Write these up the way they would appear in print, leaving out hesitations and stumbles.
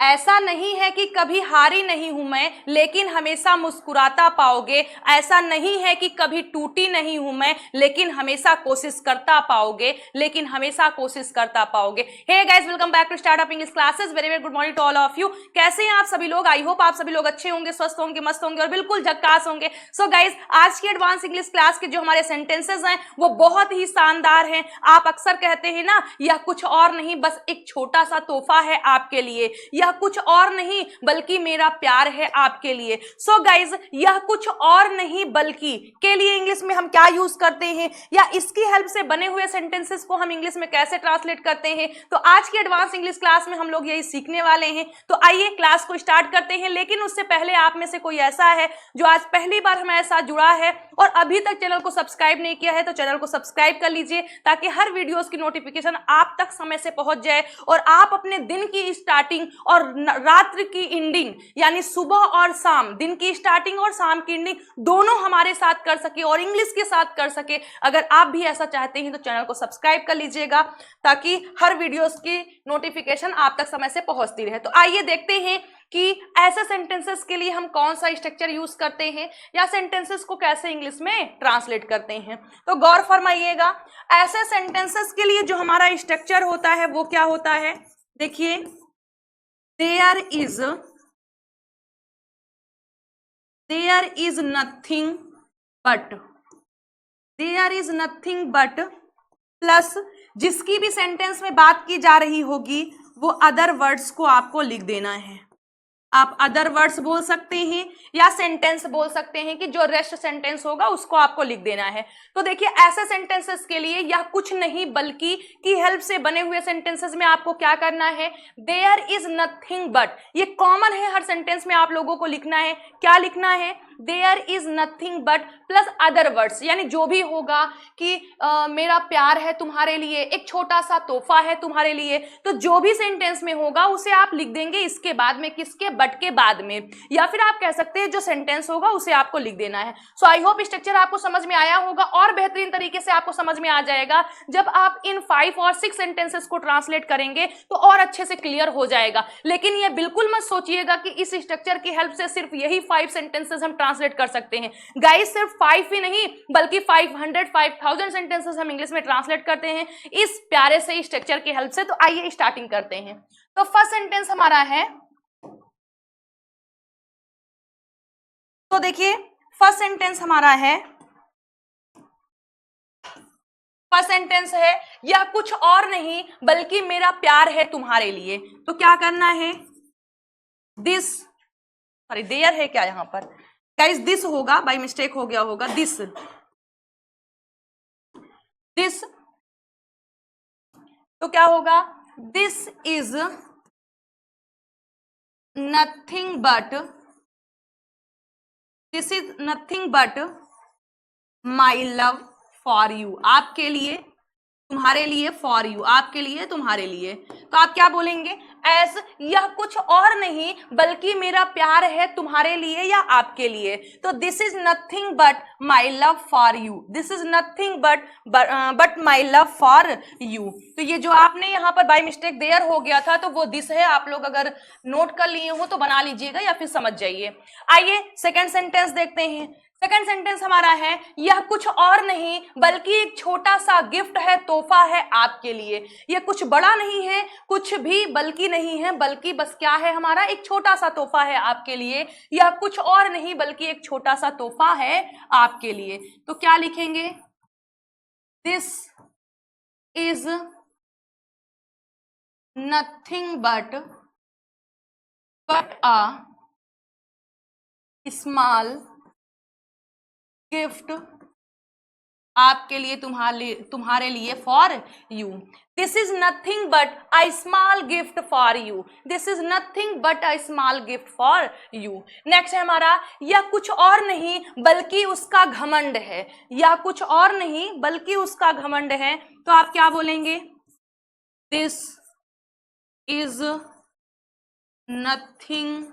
ऐसा नहीं है कि कभी हारी नहीं हूं मैं, लेकिन हमेशा मुस्कुराता पाओगे। ऐसा नहीं है कि कभी टूटी नहीं हूं मैं, लेकिन हमेशा कोशिश करता पाओगे, लेकिन हमेशा कोशिश करता पाओगे। Hey guys, welcome back to startup English classes. Very very good morning to all of you. कैसे हैं आप सभी लोग? आई होप आप सभी लोग अच्छे होंगे, स्वस्थ होंगे, मस्त होंगे और बिल्कुल झक्कास होंगे। सो गाइस, आज की एडवांस इंग्लिश क्लास के जो हमारे सेंटेंसेस हैं वो बहुत ही शानदार हैं। आप अक्सर कहते हैं ना, यह कुछ और नहीं बस एक छोटा सा तोहफा है आपके लिए, यह कुछ और नहीं बल्कि मेरा प्यार है आपके लिए। सो गाइज, यह कुछ और नहीं बल्कि के लिए इंग्लिश में हम क्या यूज करते हैं, या इसकी हेल्प से बने हुए सेंटेंसेस को हम इंग्लिश में कैसे ट्रांसलेट करते हैं, तो आज की एडवांस इंग्लिश क्लास में हम लोग यही सीखने वाले हैं। तो आइए क्लास को स्टार्ट करते हैं। लेकिन उससे पहले आप में से कोई ऐसा है जो आज पहली बार हमारे साथ जुड़ा है और अभी तक चैनल को सब्सक्राइब नहीं किया है, तो चैनल को सब्सक्राइब कर लीजिए ताकि हर वीडियोस की नोटिफिकेशन आप तक समय से पहुंच जाए और आप अपने दिन की स्टार्टिंग और रात्रि की एंडिंग, यानी सुबह और शाम, दिन की स्टार्टिंग और शाम की एंडिंग दोनों हमारे साथ कर सके और इंग्लिश के साथ कर सके। अगर आप भी ऐसा चाहते हैं तो चैनल को सब्सक्राइब कर लीजिएगा ताकि हर वीडियोस की नोटिफिकेशन आप तक समय से पहुंचती रहे। तो आइए देखते हैं कि ऐसे सेंटेंसेस के लिए हम कौन सा स्ट्रक्चर यूज करते हैं या सेंटेंसेस को कैसे इंग्लिश में ट्रांसलेट करते हैं। तो गौर फरमाइएगा, ऐसे सेंटेंसेस के लिए जो हमारा स्ट्रक्चर होता है वो क्या होता है। देखिए, there is nothing but plus जिसकी भी सेंटेंस में बात की जा रही होगी वो अदर वर्ड्स को आपको लिख देना है। आप अदर वर्ड्स बोल सकते हैं या सेंटेंस बोल सकते हैं कि जो रेस्ट सेंटेंस होगा उसको आपको लिख देना है। तो देखिए, ऐसे सेंटेंसेस के लिए यह कुछ नहीं बल्कि की हेल्प से बने हुए सेंटेंसेस में आपको क्या करना है, देयर इज नथिंग बट, ये कॉमन है, हर सेंटेंस में आप लोगों को लिखना है। क्या लिखना है? There is nothing but plus other words, यानी जो भी होगा कि मेरा प्यार है तुम्हारे लिए, एक छोटा सा तोहफा है तुम्हारे लिए, तो जो भी सेंटेंस में होगा उसे आप लिख देंगे इसके बाद में, किसके? बट के बाद में, या फिर आप कह सकते हैं जो सेंटेंस होगा उसे आपको लिख देना है। सो आई होप स्ट्रक्चर आपको समझ में आया होगा और बेहतरीन तरीके से आपको समझ में आ जाएगा जब आप इन 5 और 6 सेंटेंसेस को ट्रांसलेट करेंगे तो और अच्छे से क्लियर हो जाएगा। लेकिन ये बिल्कुल मत सोचिएगा कि इस स्ट्रक्चर की हेल्प से सिर्फ यही 5 सेंटेंसेस हम ट्रांसलेट कर सकते हैं। गाइस, सिर्फ 5 ही नहीं बल्कि 500 सेंटेंसेस हम इंग्लिश में ट्रांसलेट करते हैं इस प्यारे से स्ट्रक्चर की हेल्प से। तो आइए स्टार्टिंग करते हैं। तो फर्स्ट सेंटेंस हमारा है, तो देखिए फर्स्ट सेंटेंस हमारा है, फर्स्ट सेंटेंस है यह कुछ और नहीं बल्कि मेरा प्यार है तुम्हारे लिए। तो क्या करना है, दिस, सॉरी देयर है क्या यहां पर, गाइस दिस होगा, बाय मिस्टेक हो गया होगा, दिस, तो क्या होगा, this is nothing but my love for you, आपके लिए, तुम्हारे लिए, फॉर यू, आपके लिए, तुम्हारे लिए। तो आप क्या बोलेंगे, एज यह कुछ और नहीं बल्कि मेरा प्यार है तुम्हारे लिए या आपके लिए। तो this is nothing but my love for you, this is nothing but my love for you. तो ये जो आपने यहाँ पर बाय मिस्टेक देयर हो गया था तो वो दिस है, आप लोग अगर नोट कर लिए हो तो बना लीजिएगा या फिर समझ जाइए। आइए सेकेंड सेंटेंस देखते हैं। सेकेंड सेंटेंस हमारा है, यह कुछ और नहीं बल्कि एक छोटा सा गिफ्ट है, तोहफा है आपके लिए। यह कुछ बड़ा नहीं है, कुछ भी बल्कि नहीं है, बल्कि बस क्या है हमारा, एक छोटा सा तोहफा है आपके लिए। यह कुछ और नहीं बल्कि एक छोटा सा तोहफा है आपके लिए। तो क्या लिखेंगे, this is nothing but a small gift आपके लिए, तुम्हारे लिए, for you. This is nothing but a small gift for you, this is nothing but a small gift for you. Next है हमारा, यह कुछ और नहीं बल्कि उसका घमंड है, यह कुछ और नहीं बल्कि उसका घमंड है। तो आप क्या बोलेंगे, दिस इज नथिंग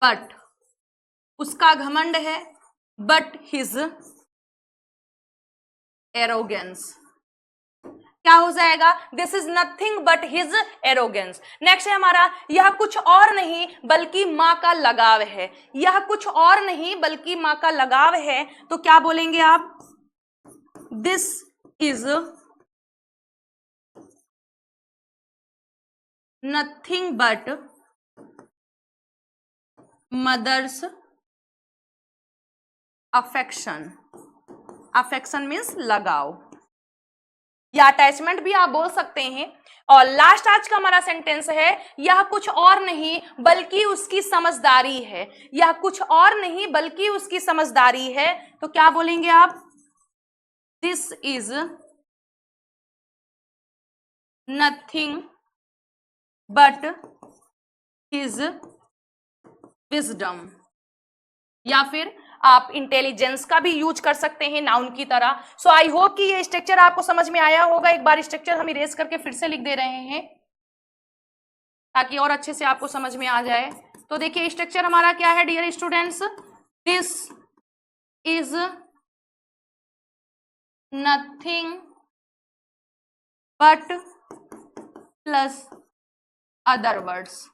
बट, उसका घमंड है, बट हिज एरोगेंस, क्या हो जाएगा, this is nothing but his arrogance. Next है हमारा, यह कुछ और नहीं बल्कि माँ का लगाव है। यह कुछ और नहीं बल्कि माँ का लगाव है, तो क्या बोलेंगे आप, this is nothing but mother's affection. Affection means लगाव या अटैचमेंट भी आप बोल सकते हैं। और लास्ट आज का हमारा सेंटेंस है, यह कुछ और नहीं बल्कि उसकी समझदारी है। यह कुछ और नहीं बल्कि उसकी समझदारी है, तो क्या बोलेंगे आप, this is nothing but his wisdom. या फिर आप इंटेलिजेंस का भी यूज कर सकते हैं नाउन की तरह। सो आई होप कि ये स्ट्रक्चर आपको समझ में आया होगा। एक बार स्ट्रक्चर हम इरेज करके फिर से लिख दे रहे हैं ताकि और अच्छे से आपको समझ में आ जाए। तो देखिए स्ट्रक्चर हमारा क्या है dear students, this is nothing but plus other words.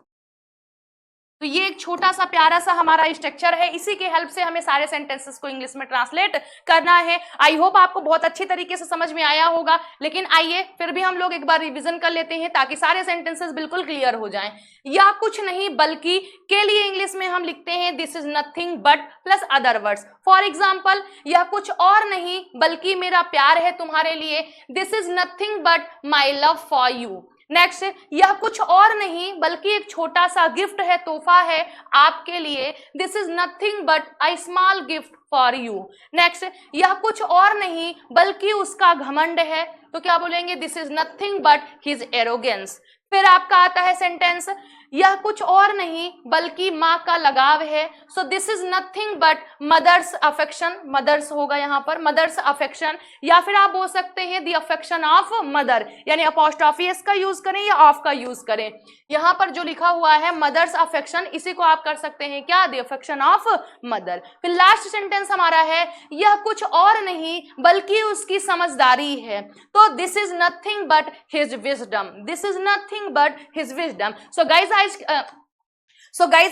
तो ये एक छोटा सा प्यारा सा हमारा स्ट्रक्चर है, इसी के हेल्प से हमें सारे सेंटेंसेस को इंग्लिश में ट्रांसलेट करना है। आई होप आपको बहुत अच्छी तरीके से समझ में आया होगा, लेकिन आइए फिर भी हम लोग एक बार रिवीजन कर लेते हैं ताकि सारे सेंटेंसेस बिल्कुल क्लियर हो जाएं। या कुछ नहीं बल्कि के लिए इंग्लिश में हम लिखते हैं this is nothing but plus other words. For example, यह कुछ और नहीं बल्कि मेरा प्यार है तुम्हारे लिए, this is nothing but my love for you. Next, यह कुछ और नहीं बल्कि एक छोटा सा गिफ्ट है, तोहफा है आपके लिए, this is nothing but a small gift for you. Next, यह कुछ और नहीं बल्कि उसका घमंड है, तो क्या बोलेंगे, this is nothing but his arrogance. फिर आपका आता है सेंटेंस, यह कुछ और नहीं बल्कि माँ का लगाव है, so this is nothing but mother's affection. Mother's होगा यहाँ पर, मदर्स अफेक्शन। या फिर आप बोल सकते हैं द अफेक्शन ऑफ मदर, यानी अपॉस्ट्रॉफी एस का यूज करें या ऑफ का यूज करें। यहाँ पर जो लिखा हुआ है मदर्स अफेक्शन, इसी को आप कर सकते हैं क्या, द अफेक्शन ऑफ मदर। फिर लास्ट सेंटेंस हमारा है, यह कुछ और नहीं बल्कि उसकी समझदारी है, तो this is nothing but his wisdom. This is nothing but his wisdom. So guys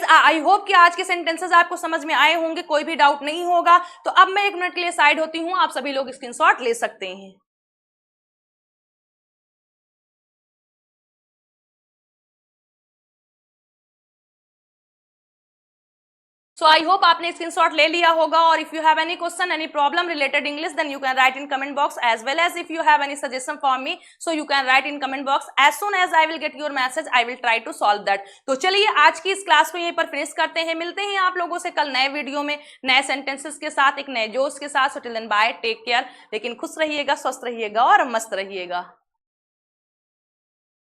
I hope कि आज के सेंटेंसेस आपको समझ में आए होंगे, कोई भी डाउट नहीं होगा। तो अब मैं 1 मिनट के लिए साइड होती हूं, आप सभी लोग स्क्रीनशॉट ले सकते हैं। सो आई होप आपने स्क्रीनशॉट ले लिया होगा। और if you have any question, any problem related English, then you can write in comment box, as well as if you have any suggestion for me, so you can write in comment box. As soon as I will get your message, I will try to solve that. तो चलिए आज की इस class को यहीं पर finish करते हैं। मिलते हैं आप लोगों से कल नए वीडियो में नए सेंटेंसेस के साथ, एक नए जोश के साथ। So till then bye, take care. लेकिन खुश रहिएगा, स्वस्थ रहिएगा और मस्त रहिएगा।